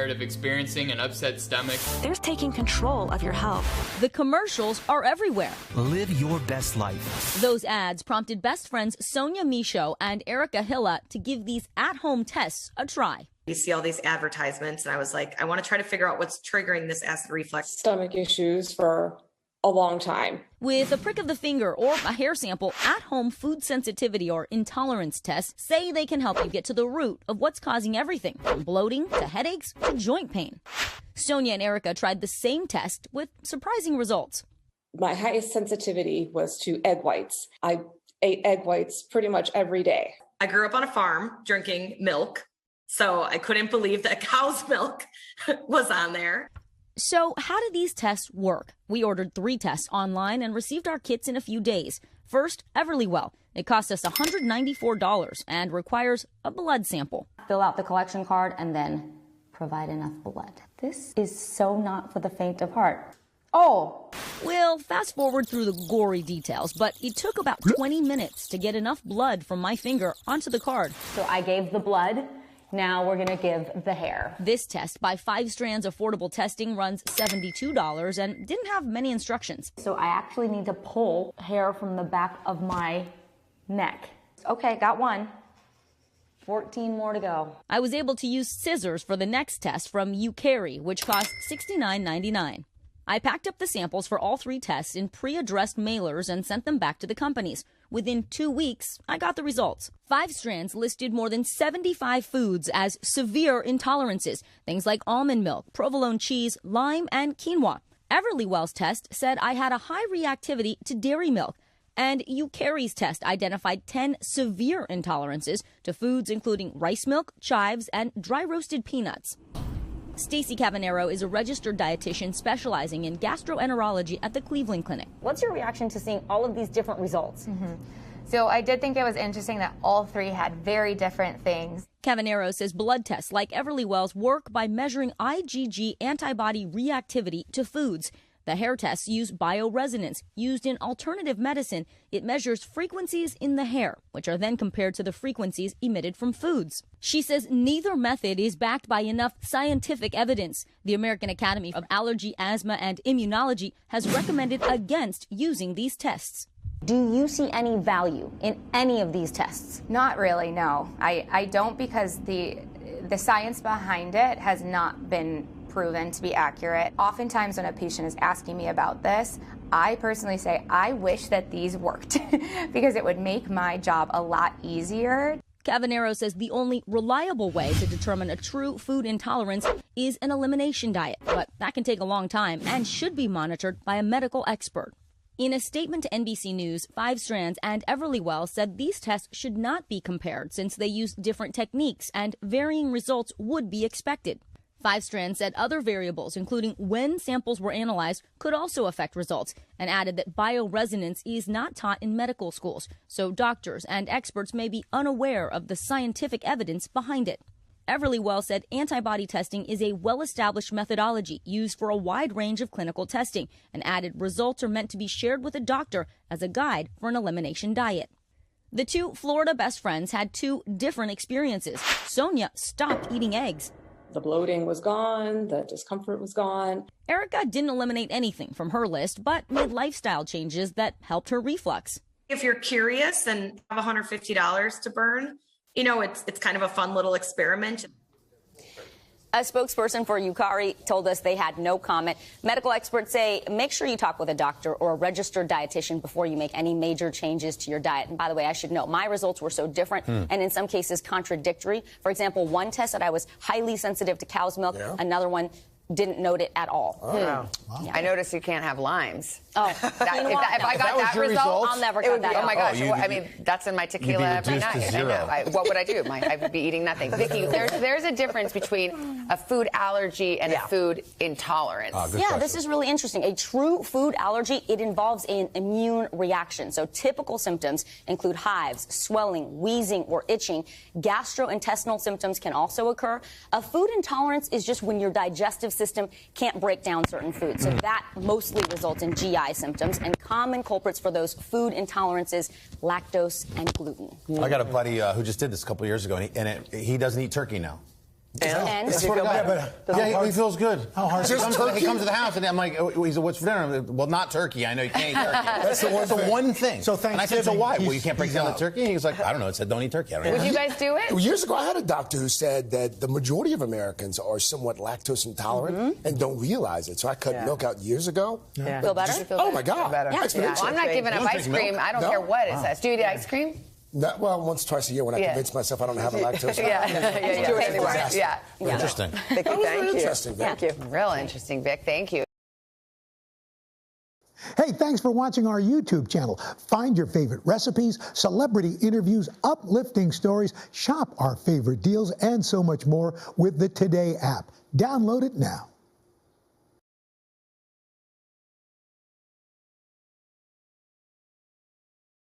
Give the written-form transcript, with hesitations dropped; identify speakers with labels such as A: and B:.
A: of experiencing an upset stomach.
B: There's taking control of your health.
C: The commercials are everywhere.
D: Live your best life.
C: Those ads prompted best friends Sonia Michaud and Erica Hilla to give these at-home tests a try.
E: You see all these advertisements, and I was like, I want to try to figure out what's triggering this acid reflux.
F: Stomach issues for a long time.
C: With a prick of the finger or a hair sample, at-home food sensitivity or intolerance tests say they can help you get to the root of what's causing everything, from bloating to headaches to joint pain. Sonia and Erica tried the same test with surprising results.
F: My highest sensitivity was to egg whites. I ate egg whites pretty much every day.
E: I grew up on a farm drinking milk, so I couldn't believe that cow's milk was on there.
C: So how do these tests work? We ordered 3 tests online and received our kits in a few days. First, Everlywell. It cost us $194 and requires a blood sample.
G: Fill out the collection card and then provide enough blood. This is so not for the faint of heart. Oh!
C: We'll fast forward through the gory details, but it took about 20 minutes to get enough blood from my finger onto the card.
G: So I gave the blood. Now we're going to give the hair.
C: This test by 5 Strands Affordable Testing runs $72 and didn't have many instructions.
G: So I actually need to pull hair from the back of my neck. Okay, got one. 14 more to go.
C: I was able to use scissors for the next test from Ucarry, which cost $69.99. I packed up the samples for all 3 tests in pre-addressed mailers and sent them back to the companies. Within 2 weeks, I got the results. 5 Strands listed more than 75 foods as severe intolerances, things like almond milk, provolone cheese, lime, and quinoa. Everlywell's test said I had a high reactivity to dairy milk, and Ucarry's test identified 10 severe intolerances to foods including rice milk, chives, and dry-roasted peanuts. Stacey Cavanero is a registered dietitian specializing in gastroenterology at the Cleveland Clinic.
G: What's your reaction to seeing all of these different results?
H: So I did think it was interesting that all 3 had very different things.
C: Cavanero says blood tests like Everlywell's work by measuring IgG antibody reactivity to foods. The hair tests use bioresonance. Used in alternative medicine, it measures frequencies in the hair, which are then compared to the frequencies emitted from foods. She says neither method is backed by enough scientific evidence. The American Academy of Allergy, Asthma, and Immunology has recommended against using these tests.
G: Do you see any value in any of these tests?
H: Not really, no. I don't, because the science behind it has not been proven to be accurate. Oftentimes when a patient is asking me about this, I personally say, I wish that these worked because it would make my job a lot easier.
C: Cavanero says the only reliable way to determine a true food intolerance is an elimination diet, but that can take a long time and should be monitored by a medical expert. In a statement to NBC News, 5 Strands and Everlywell said these tests should not be compared since they use different techniques and varying results would be expected. 5 Strands said other variables, including when samples were analyzed, could also affect results, and added that bioresonance is not taught in medical schools, so doctors and experts may be unaware of the scientific evidence behind it. Everlywell said antibody testing is a well-established methodology used for a wide range of clinical testing, and added results are meant to be shared with a doctor as a guide for an elimination diet. The 2 Florida best friends had 2 different experiences. Sonia stopped eating eggs.
F: The bloating was gone, the discomfort was gone.
C: Erica didn't eliminate anything from her list, but made lifestyle changes that helped her reflux.
E: If you're curious and have $150 to burn, you know, it's kind of a fun little experiment.
C: A spokesperson for Ucarry told us they had no comment. Medical experts say make sure you talk with a doctor or a registered dietitian before you make any major changes to your diet. And by the way, I should note, my results were so different and in some cases contradictory. For example, one test said I was highly sensitive to cow's milk. Yeah. Another one didn't note it at all.
I: Oh. Wow. Yeah. I noticed you can't have limes.
C: Oh,
I: if I got that result,
C: I'll never cut that out.
I: Oh my gosh! I mean, that's in my tequila every night. I know. What would I do? I would be eating nothing. Vicky, there's a difference between a food allergy and a food intolerance.
C: This is really interesting. A true food allergy, it involves an immune reaction. So typical symptoms include hives, swelling, wheezing, or itching. Gastrointestinal symptoms can also occur. A food intolerance is just when your digestive system can't break down certain foods. So that mostly results in GI symptoms, and common culprits for those food intolerances, lactose and gluten.
J: I got a buddy who just did this a couple years ago, and he doesn't eat turkey now. And
K: That's what yeah, he feels good.
J: How hard?
K: He comes to the house and I'm like, oh, he said, what's for dinner? I'm like, well, not turkey. I know you can't eat turkey.
J: That's the one thing.
K: So and I said, so why? Well, you can't break down the turkey? And he was like, I don't know. It said, don't eat turkey. I don't know.
I: Would you guys do it?
J: Years ago, I had a doctor who said that the majority of Americans are somewhat lactose intolerant and don't realize it. So I cut milk out years ago.
H: Yeah. Feel better?
J: Oh, my God.
I: Well, I'm not giving up ice cream. I don't care what it says. Do you eat ice cream?
J: No, well, once, twice a year when I convince myself I don't have a lactose.
I: Yeah.
K: Interesting.
I: Vicky, thank you.
J: Interesting. Thank you.
I: Real interesting, Vic. Thank you.
L: Hey, thanks for watching our YouTube channel. Find your favorite recipes, celebrity interviews, uplifting stories, shop our favorite deals, and so much more with the Today app. Download it now.